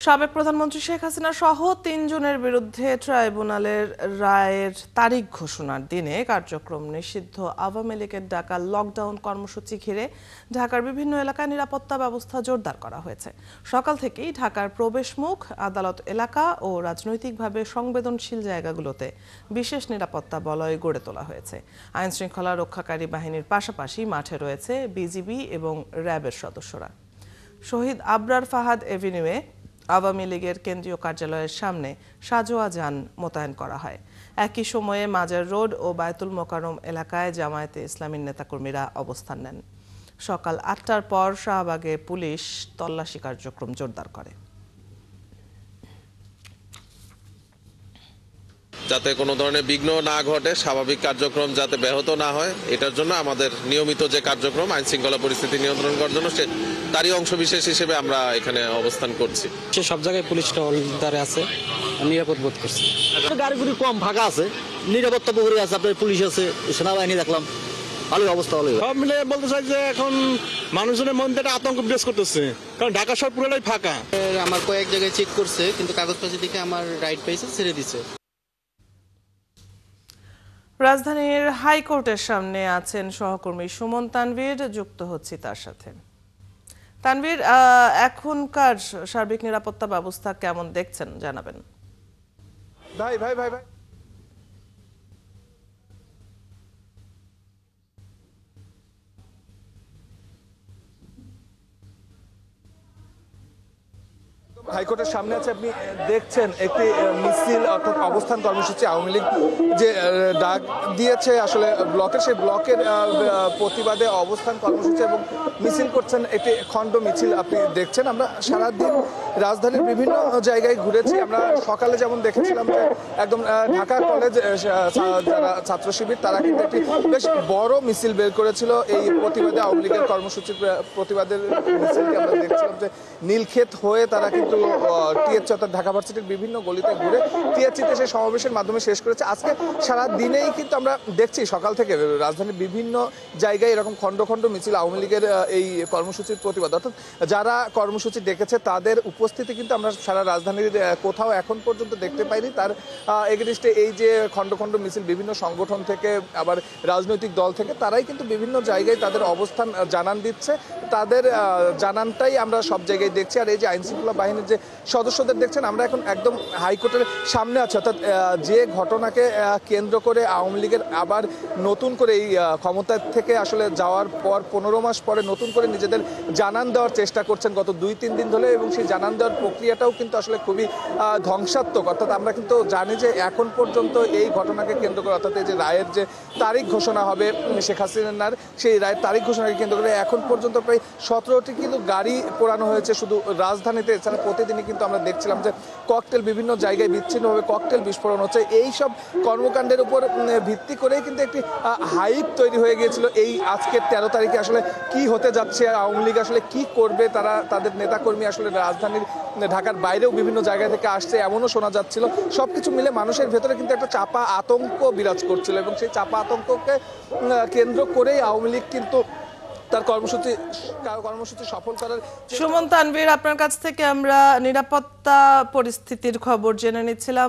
সাবেক প্রধানমন্ত্রী শেখ হাসিনা সহ ৩ জনের বিরুদ্ধে ট্রাইব্যুনালের রায়ের তারিখ ঘোষণার দিনে কার্যক্রম নিষিদ্ধ আওয়ামী লীগের ডাকা লকডাউন কর্মসূচি ঘিরে ঢাকার বিভিন্ন এলাকায় নিরাপত্তা ব্যবস্থা জোরদার করা হয়েছে। সকাল থেকেই ঢাকার প্রবেশমুখ, আদালত এলাকা ও রাজনৈতিকভাবে সংবেদনশীল জায়গাগুলোতে বিশেষ নিরাপত্তা বলয় গড়ে তোলা হয়েছে। আইনশৃঙ্খলা রক্ষাকারী বাহিনীর পাশাপাশি মাঠে রয়েছে বিজিবি এবং র্যাবের সদস্যরা। শহীদ আবরার ফাহাদ এভিনিউয়ে আওয়ামী লীগের কেন্দ্রীয় কার্যালয়ের সামনে সাজোয়া যান মোতায়েন করা হয়। একই সময়ে মাজার রোড ও বায়তুল মোকাররম এলাকায় জামায়াতে ইসলামীর নেতাকর্মীরা অবস্থান নেন। সকাল ৮টার পর শাহবাগে পুলিশ তল্লাশি কার্যক্রম জোরদার করে। যাতে কোনো ধরনের বিঘ্ন না ঘটে, স্বাভাবিক কার্যক্রম যাতে ব্যাহত না হয়, এটার জন্য আমাদের নিয়মিত যে কার্যক্রম আইন শৃঙ্খলা পরিস্থিতি নিয়ন্ত্রণ করার জন্য তারই অংশবিশেষ হিসেবে আমরা এখানে অবস্থান করছি। সব জায়গায় পুলিশ টহলদারে আছে, নিরাপদ বোধ করছি। গাড়িগুলি কম ফাঁকা আছে, নিরাপত্তা প্রহরী আছে, আপনার পুলিশ আছে, সেনাবাহিনী দেখলাম, ভালোই অবস্থা ভালো। সব মিলে বলতে চাই যে এখন মানুষজনের মধ্যে একটা আতঙ্ক বিরাজ করতেছে, কারণ ঢাকা শহর পুরোটাই ফাঁকা। আমার কয়েক জায়গায় চেক করছে, কিন্তু কাগজপত্র দেখে আমার রাইট পাইছে, ছেড়ে দিছে। রাজধানীর হাইকোর্টের সামনে আছেন সহকর্মী সুমন তানভীর, যুক্ত হচ্ছি তার সাথে। তানভীর, এখনকার সার্বিক নিরাপত্তা ব্যবস্থা কেমন দেখছেন জানাবেন। ভাই ভাই ভাই ভাই হাইকোর্টের সামনে আছে, আপনি দেখছেন একটি মিছিল অর্থাৎ অবস্থান কর্মসূচি আওয়ামী লীগ যে ডাক দিয়েছে আসলে ব্লকের, সেই ব্লকের প্রতিবাদে অবস্থান কর্মসূচি এবং মিছিল করছেন, একটি খণ্ড মিছিল আপনি দেখছেন। আমরা সারাদিন রাজধানীর বিভিন্ন জায়গায় ঘুরেছি। আমরা সকালে যেমন দেখেছিলাম যে একদম ঢাকা কলেজ যারা ছাত্র শিবির তারা কিন্তু একটি বেশ বড় মিছিল বের করেছিল এই প্রতিবাদে, আওয়ামী লীগের কর্মসূচির প্রতিবাদের মিছিলটি আমরা দেখছিলাম যে নীলক্ষেত হয়ে তারা কিন্তু টিএসসি অর্থাৎ ঢাকা ভার্সিটির বিভিন্ন গলিতে ঘুরে টিএসসিতে সেই সমাবেশের মাধ্যমে শেষ করেছে। আজকে সারা দিনেই কিন্তু আমরা দেখছি সকাল থেকে রাজধানীর বিভিন্ন জায়গায় এরকম খণ্ড খণ্ড মিছিল আওয়ামী লীগের এই কর্মসূচির প্রতিবাদ, অর্থাৎ যারা কর্মসূচি ডেকেছে তাদের উপস্থিতি কিন্তু আমরা সারা রাজধানীর কোথাও এখন পর্যন্ত দেখতে পাইনি। তার এগেনিস্টে এই যে খণ্ড খণ্ড মিছিল বিভিন্ন সংগঠন থেকে, আবার রাজনৈতিক দল থেকে, তারাই কিন্তু বিভিন্ন জায়গায় তাদের অবস্থান জানান দিচ্ছে। তাদের জানানটাই আমরা সব জায়গায় দেখছি। আর এই যে আইনশৃঙ্খলা বাহিনীর যে সদস্যদের দেখছেন, আমরা এখন একদম হাইকোর্টের সামনে আছি, অর্থাৎ যে ঘটনাকে কেন্দ্র করে আওয়ামী লীগের আবার নতুন করে এই ক্ষমতা থেকে আসলে যাওয়ার পর 15 মাস পরে নতুন করে নিজেদের জানান দেওয়ার চেষ্টা করছেন গত 2-3 দিন ধরে, এবং সেই জানান দেওয়ার প্রক্রিয়াটাও কিন্তু আসলে খুবই ধ্বংসাত্মক। অর্থাৎ আমরা কিন্তু জানি যে এখন পর্যন্ত এই ঘটনাকে কেন্দ্র করে, অর্থাৎ এই যে রায়ের যে তারিখ ঘোষণা হবে শেখ হাসিনার, সেই রায়ের তারিখ ঘোষণাকে কেন্দ্র করে এখন পর্যন্ত প্রায় 17টি কিন্তু গাড়ি পোড়ানো হয়েছে শুধু রাজধানীতে। এছাড়া প্রতিদিনই কিন্তু আমরা দেখছিলাম যে ককটেল বিভিন্ন জায়গায় বিচ্ছিন্নভাবে ককটেল বিস্ফোরণ হচ্ছে। এই সব কর্মকাণ্ডের উপর ভিত্তি করেই কিন্তু একটি হাইপ তৈরি হয়ে গিয়েছিল এই আজকের 13 তারিখে আসলে কি হতে যাচ্ছে, আওয়ামী লীগ আসলে কি করবে, তারা তাদের নেতাকর্মী আসলে রাজধানীর ঢাকার বাইরেও বিভিন্ন জায়গা থেকে আসছে এমনও শোনা যাচ্ছিল। সবকিছু মিলে মানুষের ভেতরে কিন্তু একটা চাপা আতঙ্ক বিরাজ করছিল, এবং সেই চাপা আতঙ্ককে কেন্দ্র করেই আওয়ামী লীগ কিন্তু তার কর্মসূচি সফল করার। সুমন তানভীর, আপনার কাছ থেকে আমরা নিরাপত্তা পরিস্থিতির খবর জেনে নিচ্ছিলাম।